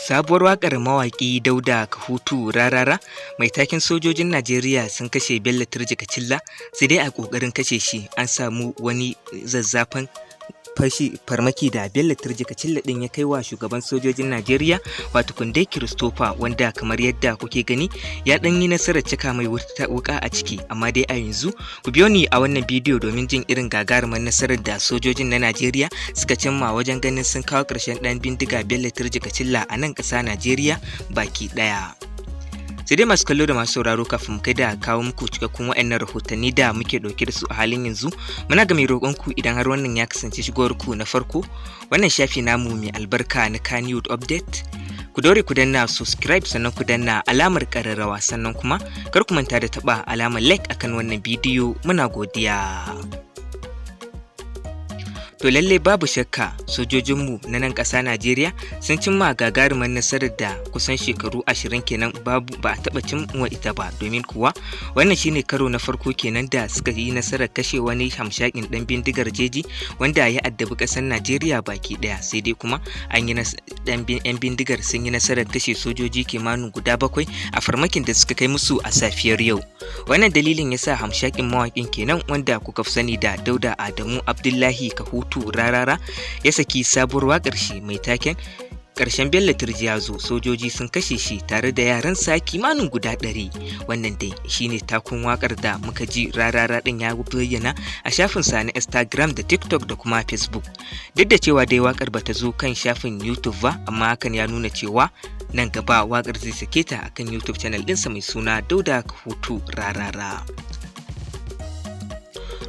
Sabuwar waƙar mawaƙi Dauda Kahutu Rarara mai taken sojojin Najeriya sun kashe Bello Turji sai dai a ƙoƙarin kashe shi an samu wani zazzafan farmaki da Bello Turji ɗin ya kai wa shugaban sojojin Najeriya wato Kunde Christopher, wanda kamar yadda kuke gani ya ɗan yi nasarar cika mai wuka a ciki. Amma dai a yanzu ku biyo ni a wannan bidiyo domin jin irin gagarumar nasarar da sojojin na Najeriya suka cimma wajen ganin sun kawo ƙarshen ɗan bindiga Bello Turji a nan ƙasa Najeriya baki ɗaya. Sai dai masu kallo da masu sauraro, kafin mu kai da kawo muku cikakkun waɗannan rahotanni da muke ɗauke da su a halin yanzu, muna ga mai roƙonku idan har wannan ya kasance shigowar ku na farko wannan shafi namu mai albarka na Kannywood Update, ku daure ku danna subscribe sannan ku danna alamar ƙararrawa, sannan kuma kar ku manta da taɓa alamar like akan wannan bidiyo. Muna godiya. To lalle babu shakka sojojinmu na nan ƙasa Najeriya sun cimma gagarumar nasarar da kusan shekaru 20 kenan ba a taɓa cimma ita ba, domin kuwa wannan shine karo na farko kenan da suka yi nasarar kashe wani hamshakin ɗan bindigar jeji wanda ya addabi ƙasar Najeriya baki ɗaya. Sai dai kuma an yi ɗan bindigar sun yi nasarar kashe sojoji kimanin guda 7 a farmakin da suka kai musu a safiyar yau. Wannan dalilin yasa hamshakin mawaƙin kenan wanda kuka fi sani da Dauda Adamu Abdullahi Kahutu Rarara ya saki sabuwar waƙar shi mai taken ƙarshen Bello Turji ya zo, sojoji sun kashe shi tare da yaransa kimanin guda 100. Wannan dai shine takun waƙar da muka ji Rarara ɗin ya bayyana a shafinsa na Instagram da TikTok da kuma Facebook. Duk da cewa dai waƙar bata zo kan shafin YouTube ba, amma hakan ya nuna cewa nan gaba waƙar zai sake ta akan YouTube channel ɗinsa mai suna Dauda Kahutu Rarara.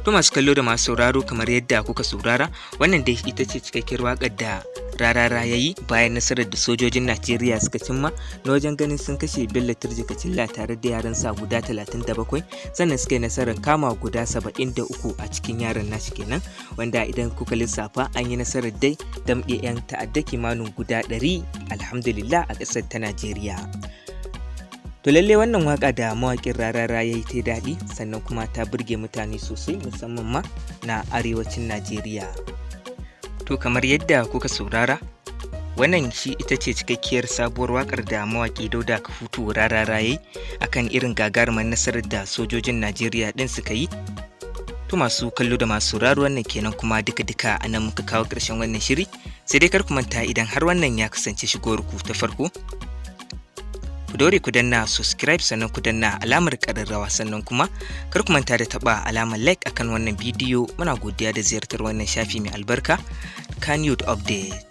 To masu kallo da masu sauraro, kamar yadda kuka saurara, wannan dai ita ce cikakkiyar waƙar da Rarara ya yi bayan nasarar da sojojin Najeriya suka cimma na wajen ganin sun kashe Bello Turji tare da yaransa guda 37, sannan suka yi nasarar kama guda 73 a cikin yaran nashi kenan, wanda idan kuka lissafa an yi nasarar dai damƙe 'yan ta'adda kimanin guda 100 alhamdulillah a ƙasar ta Najeriya. To lalle wannan waka da mawaƙin Rarara ya yi ta daɗi, sannan kuma ta burge mutane sosai musamman ma na arewacin Najeriya. To kamar yadda kuka saurara, wannan shi ita ce cikakkiyar sabuwar wakar da mawaƙi Dauda Kahutu Rarara ya yi akan irin gagarumar nasarar da sojojin Najeriya ɗin suka yi. To masu kallo da masu sauraro, wannan kenan kuma duka-duka a nan muka kawo ƙarshen wannan shiri. Sai dai kar ku manta idan har wannan ya kasance shigowar ku ta farko, ku daure ku danna subscribe sannan ku danna alamar ƙararrawa, sannan kuma kar ku manta da taɓa alamar like akan wannan bidiyo. Muna godiya da ziyartar wannan shafi mai albarka Kannywood Update.